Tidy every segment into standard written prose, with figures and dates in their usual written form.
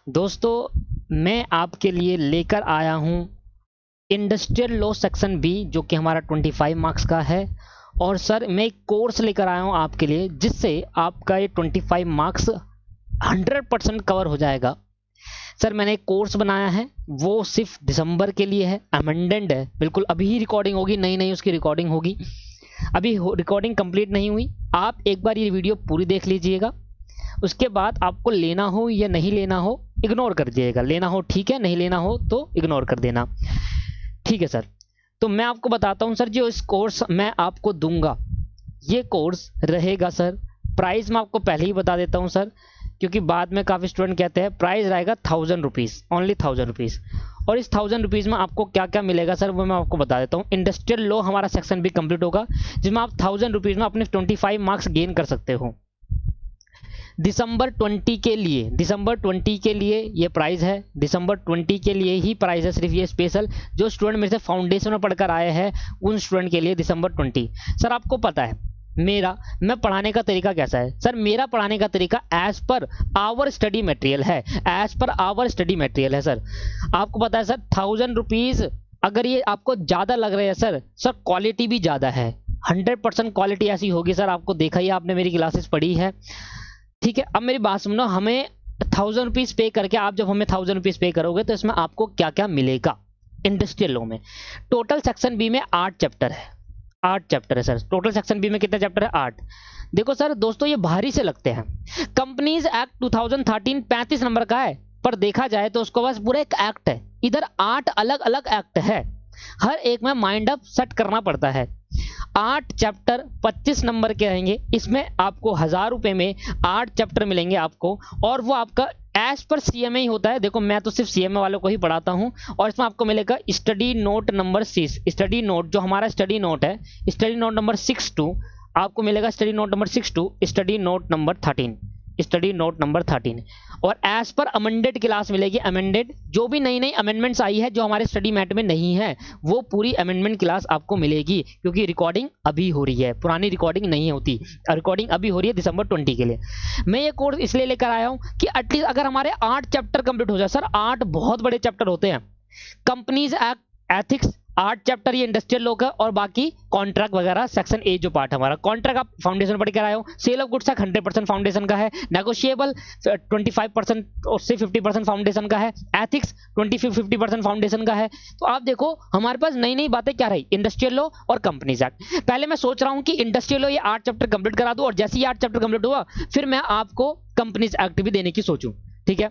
दोस्तों मैं आपके लिए लेकर आया हूँ इंडस्ट्रियल लॉ सेक्शन बी, जो कि हमारा 25 मार्क्स का है। और सर मैं एक कोर्स लेकर आया हूँ आपके लिए, जिससे आपका ये 25 मार्क्स 100% कवर हो जाएगा। सर मैंने एक कोर्स बनाया है, वो सिर्फ दिसंबर के लिए है, अमेंडेड है बिल्कुल। अभी ही रिकॉर्डिंग होगी, नई नई उसकी रिकॉर्डिंग होगी, अभी रिकॉर्डिंग कंप्लीट नहीं हुई। आप एक बार ये वीडियो पूरी देख लीजिएगा, उसके बाद आपको लेना हो या नहीं लेना हो इग्नोर कर दिएगा। लेना हो ठीक है, नहीं लेना हो तो इग्नोर कर देना, ठीक है सर। तो मैं आपको बताता हूं सर, जो इस कोर्स मैं आपको दूंगा ये कोर्स रहेगा सर। प्राइस मैं आपको पहले ही बता देता हूं सर, क्योंकि बाद में काफ़ी स्टूडेंट कहते हैं प्राइस रहेगा 1000 रुपीज़, ओनली 1000 रुपीज़। और इस 1000 रुपीज़ में आपको क्या क्या मिलेगा सर, वो मैं आपको बता देता हूँ। इंडस्ट्रियल लॉ हमारा सेक्शन भी कंप्लीट होगा, जिसमें आप 1000 रुपीज़ में अपने 25 मार्क्स गेन कर सकते हो। दिसंबर 20 के लिए ये प्राइस है, दिसंबर 20 के लिए ही प्राइस है सिर्फ, ये स्पेशल जो स्टूडेंट मेरे से फाउंडेशन में पढ़कर आए हैं उन स्टूडेंट के लिए दिसंबर 20। सर आपको पता है मैं पढ़ाने का तरीका कैसा है सर? मेरा पढ़ाने का तरीका as per our study material है, as per our study material है सर। आपको पता है सर 1000 रुपीज़ अगर ये आपको ज़्यादा लग रहे हैं सर क्वालिटी भी ज़्यादा है। 100% क्वालिटी ऐसी होगी सर, आपको देखा ही, आपने मेरी क्लासेस पढ़ी है, ठीक है। अब मेरी बात सुनो, हमें 1000 रुपीज़ पे करके, आप जब हमें 1000 रुपीज़ पे करोगे तो इसमें आपको क्या क्या मिलेगा इंडस्ट्रियल लॉ में। टोटल सेक्शन बी में 8 चैप्टर है, 8 चैप्टर है सर। टोटल सेक्शन बी में कितने चैप्टर है? 8। देखो सर दोस्तों, ये भारी से लगते हैं। कंपनीज एक्ट 2013 35 नंबर का है, पर देखा जाए तो उसको बस पूरा एक एक्ट है, इधर 8 अलग अलग एक्ट है, हर एक में माइंड अप सेट करना पड़ता है। 8 चैप्टर 25 नंबर के रहेंगे, इसमें आपको 1000 रुपए में 8 चैप्टर मिलेंगे आपको, और वो आपका एज पर सीएमए ही होता है। देखो मैं तो सिर्फ सीएमए वालों को ही पढ़ाता हूँ। और इसमें आपको मिलेगा study note number 6, study note जो हमारा स्टडी नोट है, स्टडी नोट नंबर 62 आपको मिलेगा, study note number 62, study note number 13, study note number 13। और एज पर अमेंडेड क्लास मिलेगी, अमेंडेड जो भी नई नई अमेंडमेंट्स आई है जो हमारे स्टडी मैट में नहीं है, वो पूरी अमेंडमेंट क्लास आपको मिलेगी, क्योंकि रिकॉर्डिंग अभी हो रही है, पुरानी रिकॉर्डिंग नहीं होती, रिकॉर्डिंग अभी हो रही है दिसंबर 20 के लिए। मैं ये कोर्स इसलिए लेकर आया हूँ कि एटलीस्ट अगर हमारे 8 चैप्टर कंप्लीट हो जाए सर, 8 बहुत बड़े चैप्टर होते हैं। कंपनीज एक्ट, एथिक्स 8 चैप्टर ये इंडस्ट्रियल लॉ का, और बाकी कॉन्ट्रैक्ट वगैरह सेक्शन ए जो पार्ट हमारा कॉन्ट्रैक्ट आप फाउंडेशन पढ़ के आए हो। सेल ऑफ गुड्स 100% फाउंडेशन का है, नेगोशिएबल 25% और से 50% फाउंडेशन का है, एथिक्स 20-50% फाउंडेशन का है। तो आप देखो हमारे पास नई नई बातें क्या रही, इंडस्ट्रियल लॉ और कंपनीज एक्ट। पहले मैं सोच रहा हूँ कि इंडस्ट्रियल लॉ ये 8 चैप्टर कंप्लीट करा दूं, और जैसे ही 8 चैप्टर कंप्लीट हुआ फिर मैं आपको कंपनीज एक्ट भी देने की सोचूं, ठीक है।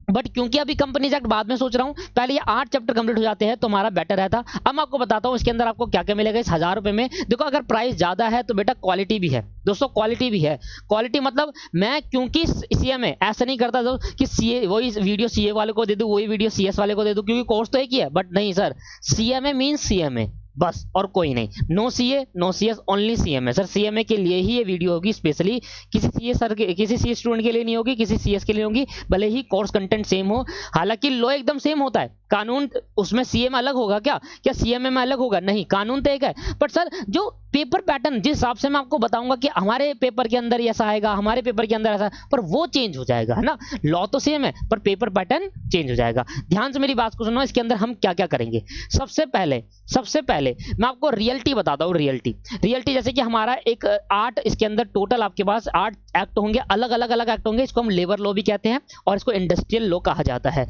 बट क्योंकि अभी कंपनीज एक्ट बाद में सोच रहा हूं, पहले ये 8 चैप्टर कंप्लीट हो जाते हैं तो हमारा बेटर रहता। अब मैं आपको बताता हूं इसके अंदर आपको क्या क्या मिलेगा इस 1000 रुपए में। देखो अगर प्राइस ज्यादा है तो बेटा क्वालिटी भी है दोस्तों, क्वालिटी भी है। क्वालिटी मतलब मैं क्योंकि सीएमए ऐसा नहीं करता कि सीए वही वीडियो सीए वाले को दे दूं, वही वीडियो सीएस वाले को दे दूं, क्योंकि कोर्स तो एक ही है। बट नहीं सर, सीएमए मींस सीएमए बस, और कोई नहीं। No CA no CS, only CMA sir. CMA के लिए ही ये वीडियो होगी स्पेशली, किसी सीए सर के, किसी सीए स्टूडेंट के लिए नहीं होगी, किसी सीएस के लिए होगी, भले ही कोर्स कंटेंट सेम हो। हालांकि लॉ एकदम सेम होता है, कानून उसमें सीए में अलग होगा क्या सीएमए में अलग होगा? नहीं, कानून तो एक है। बट सर जो पेपर पैटर्न जिस हिसाब से मैं आपको बताऊंगा कि हमारे पेपर के अंदर ऐसा आएगा, हमारे पेपर के अंदर ऐसा, पर वो चेंज हो जाएगा, है ना। लॉ तो सेम है पर पेपर पैटर्न चेंज हो जाएगा। ध्यान से मेरी बात को सुनो, इसके अंदर हम क्या क्या करेंगे। सबसे पहले मैं आपको रियल्टी बताता हूँ। रियल्टी जैसे कि हमारा एक 8 इसके अंदर टोटल आपके पास 8 एक्ट होंगे, अलग अलग एक्ट होंगे। इसको हम लेबर लॉ भी कहते हैं और इसको इंडस्ट्रियल लॉ कहा जाता है।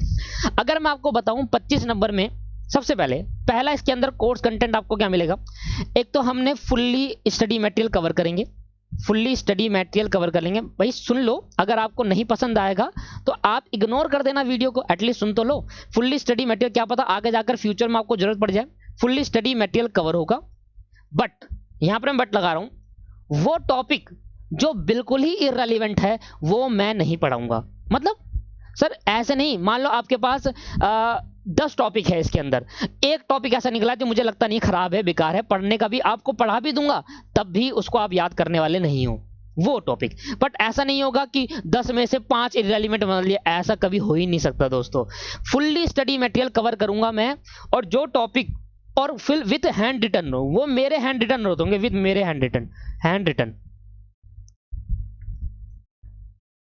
अगर मैं आपको बताऊं 25 नंबर में, सबसे पहला इसके अंदर कोर्स कंटेंट आपको क्या मिलेगा। एक तो हमने फुल्ली स्टडी मटेरियल कवर करेंगे, फुल्ली स्टडी मटेरियल कवर कर लेंगे। भाई सुन लो, अगर आपको नहीं पसंद आएगा तो आप इग्नोर कर देना वीडियो को, एटलीस्ट सुन तो लो। फुल्ली स्टडी मटेरियल, क्या पता आगे जाकर फ्यूचर में आपको जरूरत पड़ जाए। फुल्ली स्टडी मटेरियल कवर होगा, बट यहां पर मैं बट लगा रहा हूं, वो टॉपिक जो बिल्कुल ही इररिलेवेंट है वो मैं नहीं पढ़ाऊंगा। मतलब सर ऐसे नहीं, मान लो आपके पास 10 टॉपिक है, इसके अंदर एक टॉपिक ऐसा निकला जो मुझे लगता नहीं, खराब है, बेकार है, पढ़ने का भी आपको पढ़ा भी दूंगा तब भी उसको आप याद करने वाले नहीं हो, वो टॉपिक। बट ऐसा नहीं होगा कि 10 में से 5 इररिलेवेंट मान लिए, ऐसा कभी हो ही नहीं सकता दोस्तों। फुल्ली स्टडी मटेरियल कवर करूंगा मैं, और जो टॉपिक और फिर विद हैंड रिटन हो, वो मेरे हैंड रिटन होंगे, विद मेरे hand written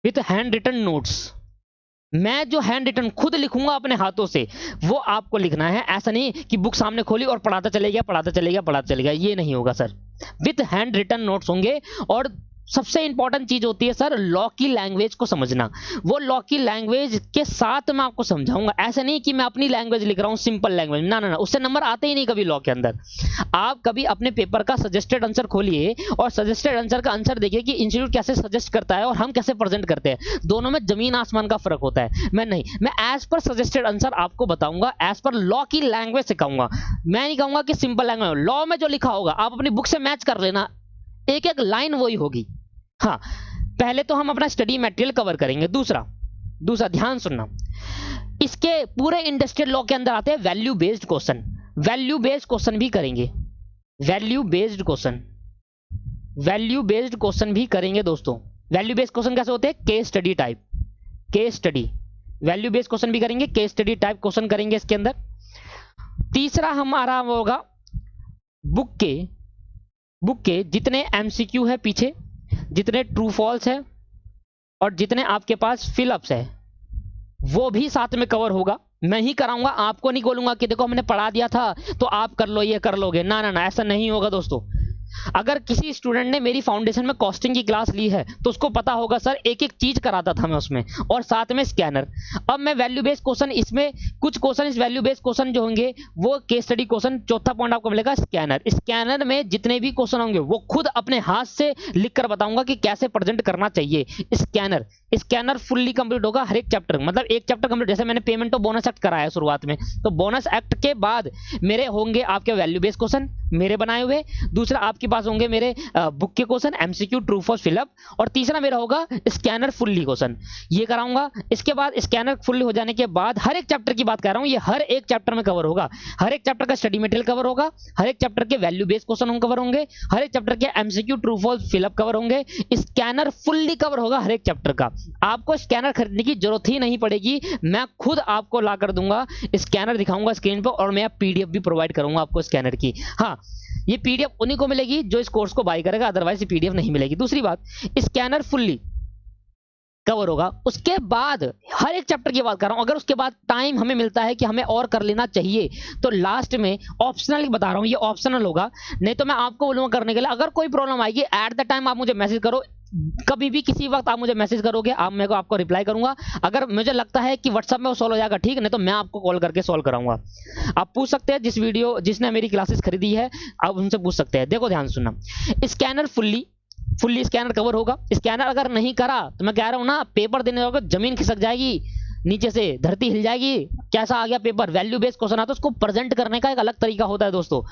with hand written notes. मैं जो हैंड रिटन खुद लिखूंगा अपने हाथों से वो आपको लिखना है। ऐसा नहीं कि बुक सामने खोली और पढ़ाता चले गया, पढ़ाता चले गया, पढ़ाता चले गया, ये नहीं होगा sir. With hand written notes होंगे। और सबसे इंपॉर्टेंट चीज होती है सर लॉ की लैंग्वेज को समझना। वो लॉ की लैंग्वेज के साथ मैं आपको समझाऊंगा। ऐसा नहीं कि मैं अपनी लैंग्वेज लिख रहा हूं सिंपल लैंग्वेज, ना ना ना, उससे नंबर आते ही नहीं कभी लॉ के अंदर। आप कभी अपने पेपर का सजेस्टेड आंसर खोलिए और सजेस्टेड आंसर का आंसर देखिए कि इंस्टीट्यूट कैसे सजेस्ट करता है और हम कैसे प्रेजेंट करते हैं। दोनों में जमीन आसमान का फर्क होता है। मैं एज पर सजेस्टेड आंसर आपको बताऊंगा, एज पर लॉ की लैंग्वेज सिखाऊंगा। मैं नहीं कहूंगा कि सिंपल लैंग्वेज, लॉ में जो लिखा होगा आप अपनी बुक से मैच कर लेना, एक एक लाइन वही होगी। हाँ, पहले तो हम अपना स्टडी मटेरियल कवर करेंगे। दूसरा ध्यान सुनना, इसके पूरे इंडस्ट्रियल लॉ के अंदर आते हैं value based question. Value based question भी करेंगे, वैल्यू बेस्ड क्वेश्चन भी करेंगे दोस्तों। वैल्यू बेस्ड क्वेश्चन कैसे होते हैं? Case study type, case study. Value based question भी करेंगे, केस स्टडी टाइप क्वेश्चन करेंगे इसके अंदर। तीसरा हमारा होगा बुक के जितने एमसीक्यू है पीछे, जितने ट्रू फॉल्स है और जितने आपके पास फिलअप्स है वो भी साथ में कवर होगा। मैं ही कराऊंगा, आपको नहीं बोलूंगा कि देखो हमने पढ़ा दिया था तो आप कर लो, ये कर लोगे। ना ना ना, ऐसा नहीं होगा दोस्तों। अगर किसी स्टूडेंट ने मेरी फाउंडेशन में कॉस्टिंग की क्लास ली है तो उसको पता होगा सर एक एक चीज कराता था मैं उसमें, और साथ में स्कैनर। अब मैं वैल्यू बेस्ड क्वेश्चन, इसमें कुछ क्वेश्चन इस वैल्यू बेस्ड क्वेश्चन जो होंगे वो केस स्टडी क्वेश्चन। चौथा पॉइंट आपको मिलेगा स्कैनर। स्कैनर में जितने भी क्वेश्चन होंगे वो खुद अपने हाथ से लिखकर बताऊंगा कि कैसे प्रेजेंट करना चाहिए। स्कैनर फुल्ली कंप्लीट होगा हर एक चैप्टर, मतलब एक चैप्टर कंप्लीट। जैसे मैंने पेमेंट ऑफ बोनस एक्ट कराया शुरुआत में, तो बोनस एक्ट के बाद मेरे होंगे आपके वैल्यू बेस्ड क्वेश्चन मेरे बनाए हुए। दूसरा आपके पास होंगे मेरे बुक के question, MCQ, true false, fill up. और तीसरा मेरा होगा स्कैनर फुल्ली क्वेश्चन, ये कराऊंगा। इसके बाद स्कैनर फुल्ली हो जाने के बाद हर एक चैप्टर की बात कर रहा हूं, ये हर एक चैप्टर में कवर होगा। हर एक चैप्टर का स्टडी मटेरियल कवर होगा, हर एक चैप्टर के वैल्यू बेस्ड क्वेश्चन कवर होंगे, हर एक चैप्टर के MCQ, true false, fill up cover होंगे। स्कैनर फुल्ली कवर होगा हर एक चैप्टर का। आपको स्कैनर खरीदने की जरूरत ही नहीं पड़ेगी, मैं खुद आपको ला कर दूंगा। स्कैनर दिखाऊंगा स्क्रीन पर और मैं पीडीएफ भी प्रोवाइड करूंगा आपको स्कैनर की। हाँ, ये पीडीएफ उन्हीं को मिलेगी जो इस कोर्स को बाय करेगा, अदरवाइज ये पीडीएफ नहीं मिलेगी। दूसरी बात, स्कैनर फुल्ली कवर होगा। उसके बाद हर एक चैप्टर की बात कर रहा हूं, अगर उसके बाद टाइम हमें मिलता है कि हमें और कर लेना चाहिए तो लास्ट में ऑप्शनल बता रहा हूं, ये ऑप्शनल होगा। नहीं तो मैं आपको बोलूंगा करने के लिए। अगर कोई प्रॉब्लम आएगी एट द टाइम आप मुझे मैसेज करो, कभी भी किसी वक्त आप मुझे मैसेज करोगे, आप मेरे को आपको रिप्लाई करूंगा। अगर मुझे लगता है कि व्हाट्सएप में वो सॉल्व हो जाएगा ठीक, नहीं तो मैं आपको कॉल करके सॉल्व कराऊंगा। आप पूछ सकते हैं, जिसने मेरी क्लासेस खरीदी है आप उनसे पूछ सकते हैं। देखो ध्यान सुनना, स्कैनर फुल्ली स्कैनर कवर होगा। स्कैनर अगर नहीं करा तो मैं कह रहा हूं ना, पेपर देने जाओगे जमीन खिसक जाएगी, नीचे से धरती हिल जाएगी। कैसा आ गया पेपर? वैल्यू बेस्ड क्वेश्चन आता है, उसको प्रेजेंट करने का एक अलग तरीका होता है दोस्तों।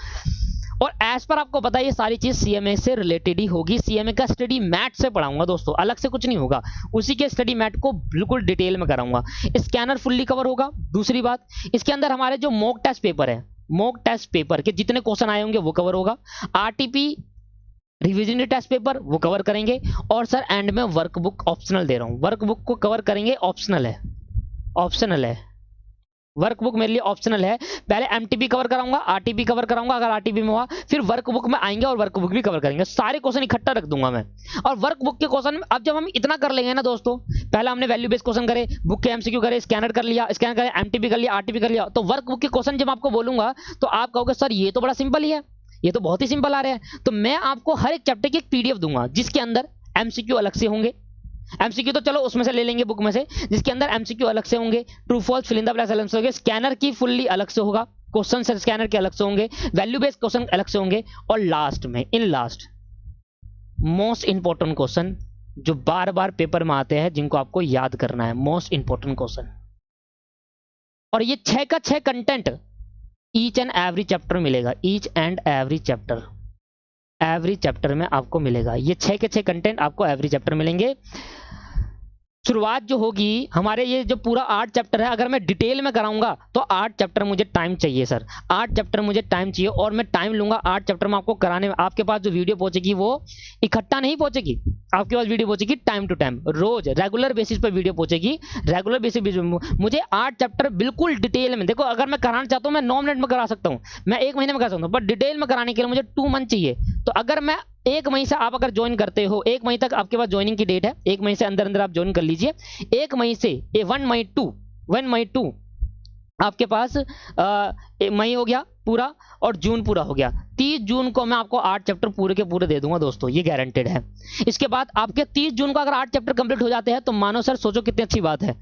और एज पर आपको पता है ये सारी चीज सीएमए से रिलेटेड ही होगी। सीएमए का स्टडी मैट से पढ़ाऊंगा दोस्तों, अलग से कुछ नहीं होगा। उसी के स्टडी मैट को बिल्कुल डिटेल में कराऊंगा। स्कैनर फुल्ली कवर होगा। दूसरी बात, इसके अंदर हमारे जो मॉक टेस्ट पेपर है, मॉक टेस्ट पेपर के जितने क्वेश्चन आए होंगे वो कवर होगा। आरटीपी रिविजन टेस्ट पेपर वो कवर करेंगे। और सर एंड में वर्कबुक ऑप्शनल दे रहा हूं, वर्कबुक को कवर करेंगे, ऑप्शनल है वर्कबुक मेरे लिए ऑप्शनल है। पहले एमटीपी कवर कराऊंगा, आरटीपी कवर कराऊंगा अगर आरटीपी में हुआ, फिर वर्कबुक में आएंगे और वर्कबुक भी कवर करेंगे। सारे क्वेश्चन इकट्ठा रख दूंगा मैं। और वर्कबुक के क्वेश्चन अब जब हम इतना कर लेंगे ना दोस्तों, पहले हमने वैल्यू बेस्ड क्वेश्चन करे, बुक के एमसीक्यू करे, स्कैनर कर लिया, स्कैनर करे, एमटीपी कर लिया, आरटीपी कर लिया, तो वर्कबुक के क्वेश्चन जब आपको बोलूंगा तो आप कहोगे सर ये तो बड़ा सिंपल ही है, ये तो बहुत ही सिंपल आ रहा है। तो मैं आपको हर एक चैप्टर की एक पीडीएफ दूंगा जिसके अंदर एमसीक्यू अलग से होंगे। एमसीक्यू तो चलो उसमें से ले लेंगे बुक में से, जिसके अंदर एमसीक्यू अलग से होंगे, true false, fill in the blanks अलग से होंगे, स्कैनर की फुल्ली अलग से होगा, क्वेश्चन से स्कैनर के अलग से होंगे, वैल्यू बेस्ड क्वेश्चन अलग से होंगे। और लास्ट में मोस्ट इंपॉर्टेंट क्वेश्चन जो बार बार पेपर में आते हैं, जिनको आपको याद करना है, मोस्ट इंपॉर्टेंट क्वेश्चन। और ये 6 का 6 content each and every chapter मिलेगा, ईच एंड एवरी चैप्टर में आपको मिलेगा। ये 6 के 6 कंटेंट आपको एवरी चैप्टर मिलेंगे। शुरुआत जो होगी हमारे, ये जो पूरा 8 चैप्टर है, अगर मैं डिटेल में कराऊंगा तो 8 चैप्टर मुझे टाइम चाहिए सर, 8 चैप्टर मुझे टाइम चाहिए। और मैं टाइम लूंगा 8 चैप्टर में आपको कराने में। आपके पास जो वीडियो पहुंचेगी वो इकट्ठा नहीं पहुंचेगी, आपके पास वीडियो पहुंचेगी टाइम टू टाइम, रोज रेगुलर बेसिस पर वीडियो पहुंचेगी। रेगुलर बेसिस मुझे 8 चैप्टर बिल्कुल डिटेल में, देखो अगर मैं कराना चाहता हूँ मैं 9 मिनट में करा सकता हूँ, मैं 1 महीने में करा सकता हूँ, बट डिटेल में कराने के लिए मुझे 2 मंथ चाहिए। तो अगर मैं 1 मई से आप अगर ज्वाइन करते हो, 1 मई तक आपके पास ज्वाइनिंग की डेट है, 1 मई से अंदर अंदर आप ज्वाइन कर लीजिए। 1 मई से 1 मई टू आपके पास मई हो गया पूरा और जून पूरा हो गया। 30 जून को मैं आपको 8 चैप्टर पूरे के पूरे दे दूंगा दोस्तों, ये गारंटेड है। इसके बाद आपके 30 जून को अगर 8 चैप्टर कंप्लीट हो जाते हैं तो मानो सर, सोचो कितनी अच्छी बात है,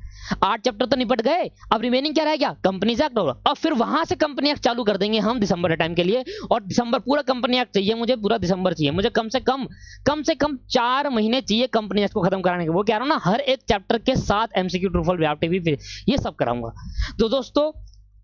8 चैप्टर तो निपट गए। अब रिमेनिंग क्या रह गया? कंपनीज एक्ट होगा। अब फिर वहां से कंपनी एक्ट चालू कर देंगे हम दिसंबर के टाइम के लिए। और दिसंबर पूरा कंपनी एक्ट चाहिए मुझे, पूरा दिसंबर चाहिए मुझे। कम से कम 4 महीने चाहिए कंपनी एक्ट को खत्म कराने के। वो कह रहा हूं ना, हर एक चैप्टर के साथ एमसीक्यू, ट्रू फॉल्स, व्यापटी भी, ये सब कराऊंगा। तो दोस्तों,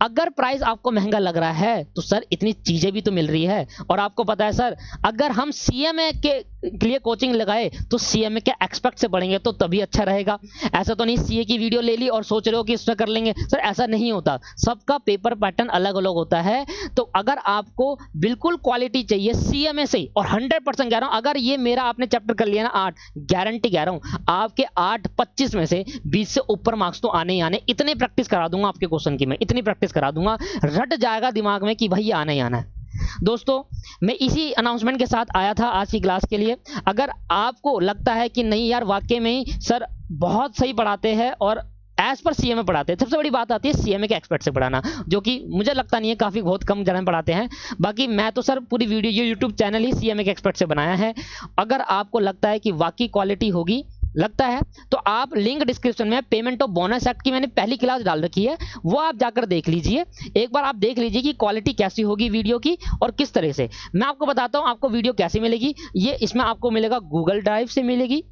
अगर प्राइस आपको महंगा लग रहा है तो सर इतनी चीजें भी तो मिल रही है। और आपको पता है सर, अगर हम सीएमए के लिए कोचिंग लगाए तो सीएमए के एक्सपर्ट से पढ़ेंगे तो तभी अच्छा रहेगा। ऐसा तो नहीं सीए की वीडियो ले ली और सोच रहे हो कि इसमें कर लेंगे, सर ऐसा नहीं होता। सबका पेपर पैटर्न अलग अलग होता है। तो अगर आपको बिल्कुल क्वालिटी चाहिए सीएमए से, और 100% कह रहा हूं, अगर ये मेरा आपने चैप्टर कर लिया ना 8, गारंटी कह रहा हूं आपके 8 25 में से 20 से ऊपर मार्क्स तो आने ही आने। इतने प्रैक्टिस करा दूंगा आपके क्वेश्चन की, मैं इतनी प्रैक्टिस करा दूंगा, रट जाएगा दिमाग में कि भाई ये आना ही आना है। दोस्तों, मैं इसी अनाउंसमेंट के साथ आया था आज की क्लास के लिए। अगर आपको लगता है कि नहीं यार वाकई में ही सर बहुत सही पढ़ाते हैं और एज पर सीएमए पढ़ाते हैं, सबसे बड़ी बात आती है सीएमए के एक्सपर्ट से पढ़ाना, जो कि मुझे लगता नहीं है, काफी बहुत कम जगह पढ़ाते हैं। बाकी मैं तो सर पूरी वीडियो, ये यूट्यूब चैनल ही सीएमए के एक्सपर्ट से बनाया है। अगर आपको लगता है कि वाकई क्वालिटी होगी, लगता है, तो आप लिंक डिस्क्रिप्शन में पेमेंट ऑफ बोनस एक्ट की मैंने पहली क्लास डाल रखी है, वो आप जाकर देख लीजिए। एक बार आप देख लीजिए कि क्वालिटी कैसी होगी वीडियो की और किस तरह से। मैं आपको बताता हूं आपको वीडियो कैसी मिलेगी। ये इसमें आपको मिलेगा गूगल ड्राइव से मिलेगी,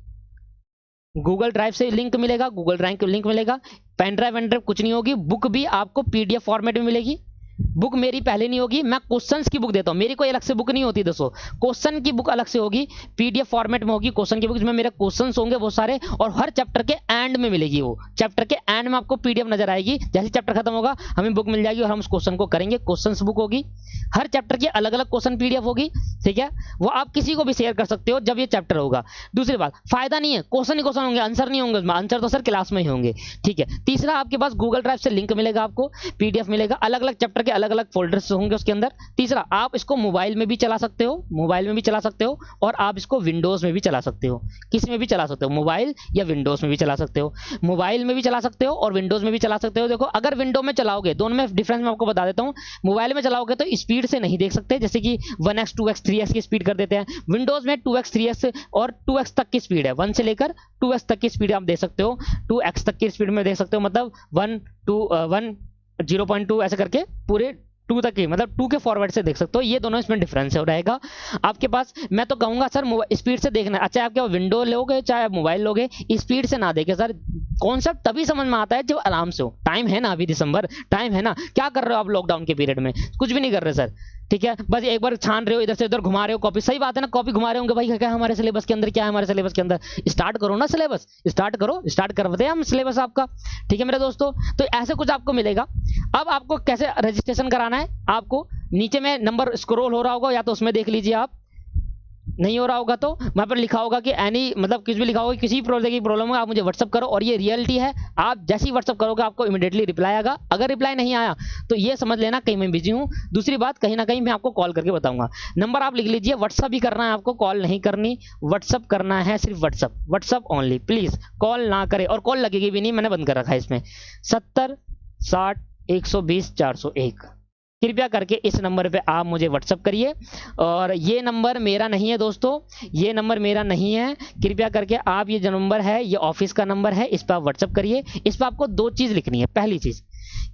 गूगल ड्राइव से लिंक मिलेगा, गूगल ड्राइव का लिंक मिलेगा। पेन ड्राइव वेन ड्राइव कुछ नहीं होगी। बुक भी आपको पीडीएफ फॉर्मेट में मिलेगी। बुक मेरी पहले नहीं होगी, मैं क्वेश्चंस की बुक देता हूं, मेरी कोई अलग से बुक नहीं होती दोस्तों। क्वेश्चन की बुक अलग से होगी, पीडीएफ फॉर्मेट में होगी क्वेश्चन की बुक, जिसमें मेरे क्वेश्चंस होंगे वो सारे, और हर चैप्टर के एंड में मिलेगी। वो चैप्टर के एंड में आपको पीडीएफ नजर आएगी। जैसे चैप्टर खत्म होगा हमें बुक मिल जाएगी और हम उस क्वेश्चन को करेंगे। क्वेश्चंस बुक होगी, हर चैप्टर की अलग अलग क्वेश्चन पीडीएफ होगी, ठीक है। वो आप किसी को भी शेयर कर सकते हो जब ये चैप्टर होगा। दूसरी बात, फायदा नहीं है, क्वेश्चन ही क्वेश्चन होंगे, आंसर नहीं होंगे उसमें, आंसर तो सर क्लास में ही होंगे, ठीक है। तीसरा, आपके पास गूगल ड्राइव से लिंक मिलेगा, आपको पीडीएफ मिलेगा, अलग अलग चैप्टर के अलग अलग फोल्डर्स होंगे उसके अंदर। तीसरा, आप इसको मोबाइल में भी चला सकते हो, मोबाइल में भी चला सकते हो, और आप इसको विंडोज में भी चला सकते हो, किस में भी चला सकते हो, मोबाइल या विंडोज में भी चला सकते हो। मोबाइल में भी चला सकते हो और विंडोज में भी चला सकते हो। देखो, अगर विंडो में चलाओगे, दोनों में डिफरेंस मैं आपको बता देता हूं। मोबाइल में चलाओगे तो स्पीड से नहीं देख सकते, जैसे कि 1x 2x 3x की स्पीड कर देते हैं। विंडोज में 2x 3x और 2x तक की स्पीड है, 1 से लेकर 2x तक की स्पीड आप दे सकते हो, 2x तक की स्पीड में देख सकते हो, मतलब 1 2 1 0.2 ऐसे करके पूरे 2 तक की, मतलब 2 के फॉरवर्ड से देख सकते हो। ये दोनों इसमें डिफरेंस रहेगा आपके पास। मैं तो कहूंगा सर स्पीड से देखना, अच्छा आप क्या विंडो लोगे चाहे आप मोबाइल लोगे, स्पीड से ना देखे सर। कॉन्सेप्ट तभी समझ में आता है जब आराम से हो। टाइम है ना, अभी दिसंबर टाइम है ना, क्या कर रहे हो आप लॉकडाउन के पीरियड में? कुछ भी नहीं कर रहे सर, ठीक है। बस एक बार छान रहे हो, इधर से उधर घुमा रहे हो कॉपी, सही बात है ना, कॉपी घुमा रहे होंगे भाई, क्या हमारे सिलेबस के अंदर, क्या है हमारे सिलेबस के अंदर। स्टार्ट करो ना सिलेबस, स्टार्ट करो, स्टार्ट करते हैं हम सिलेबस आपका, ठीक है मेरे दोस्तों। तो ऐसे कुछ आपको मिलेगा। अब आपको कैसे रजिस्ट्रेशन कराना है, आपको नीचे में नंबर स्क्रॉल हो रहा होगा, या तो उसमें देख लीजिए आप, नहीं हो रहा होगा तो वहां पर लिखा होगा कि एनी, मतलब कुछ भी लिखा होगा, किसी प्रोजेक्ट की प्रॉब्लम है आप मुझे व्हाट्सअप करो। और ये रियलिटी है, आप जैसे ही व्हाट्सअप करोगे आपको इमीडिएटली रिप्लाई आएगा। अगर रिप्लाई नहीं आया तो ये समझ लेना कहीं मैं बिजी हूं। दूसरी बात, कहीं ना कहीं मैं आपको कॉल करके बताऊंगा। नंबर आप लिख लीजिए, व्हाट्सअप ही करना है आपको, कॉल नहीं करनी, व्हाट्सअप करना है, सिर्फ WhatsApp, WhatsApp only, please call ना करे, और कॉल लगेगी भी नहीं, मैंने बंद कर रखा है इसमें। 70 60 120 401, कृपया करके इस नंबर पे आप मुझे व्हाट्सअप करिए। और ये नंबर मेरा नहीं है दोस्तों, ये नंबर मेरा नहीं है। कृपया करके आप, ये जो नंबर है ये ऑफिस का नंबर है, इस पर आप व्हाट्सअप करिए। इस पर आपको 2 चीज लिखनी है। पहली चीज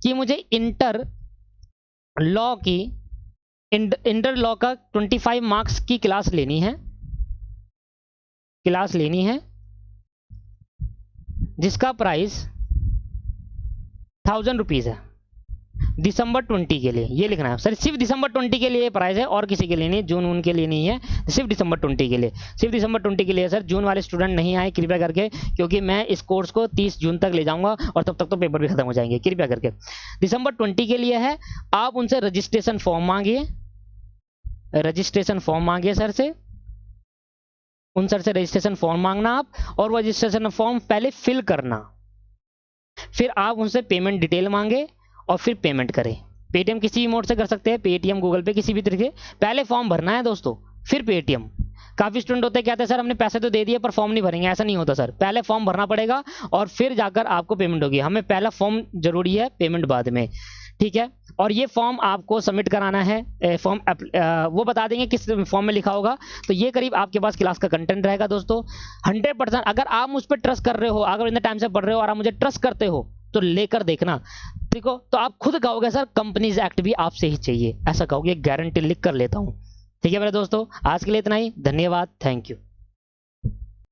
कि मुझे इंटर लॉ का 25 मार्क्स की क्लास लेनी है, जिसका प्राइस 1000 रुपीज है दिसंबर 20 के लिए। ये लिखना है सर, सिर्फ दिसंबर 20 के लिए प्राइस है, और किसी के लिए नहीं, जून उनके लिए नहीं है, सिर्फ दिसंबर 20 के लिए, सिर्फ दिसंबर 20 के लिए सर। जून वाले स्टूडेंट नहीं आए कृपया करके, क्योंकि मैं इस कोर्स को 30 जून तक ले जाऊंगा और तब तक तो पेपर भी खत्म हो जाएंगे। कृपया करके दिसंबर 20 के लिए है। आप उनसे रजिस्ट्रेशन फॉर्म मांगिए, रजिस्ट्रेशन फॉर्म मांगिए सर से, उन सर से रजिस्ट्रेशन फॉर्म मांगना आप, और वो रजिस्ट्रेशन फॉर्म पहले फिल करना। फिर आप उनसे पेमेंट डिटेल मांगे और फिर पेमेंट करें। पेटीएम किसी भी मोड से कर सकते हैं, पेटीएम, गूगल पे, किसी भी तरीके। पहले फॉर्म भरना है दोस्तों, फिर पेटीएम। काफी स्टूडेंट होते हैं कहते हैं सर हमने पैसे तो दे दिए पर फॉर्म नहीं भरेंगे, ऐसा नहीं होता सर, पहले फॉर्म भरना पड़ेगा और फिर जाकर आपको पेमेंट होगी। हमें पहला फॉर्म जरूरी है, पेमेंट बाद में, ठीक है। और ये फॉर्म आपको सबमिट कराना है, फॉर्म वो बता देंगे किस फॉर्म में लिखा होगा। तो ये करीब आपके पास क्लास का कंटेंट रहेगा दोस्तों। 100% अगर आप मुझ पर ट्रस्ट कर रहे हो, अगर इतने टाइम से पढ़ रहे हो और आप मुझे ट्रस्ट करते हो तो लेकर देखना, देखो तो आप खुद कहोगे सर कंपनीज एक्ट भी आपसे ही चाहिए, ऐसा कहोगे, गारंटी लिख कर लेता हूं। ठीक है मेरे दोस्तों, आज के लिए इतना ही, धन्यवाद, थैंक यू।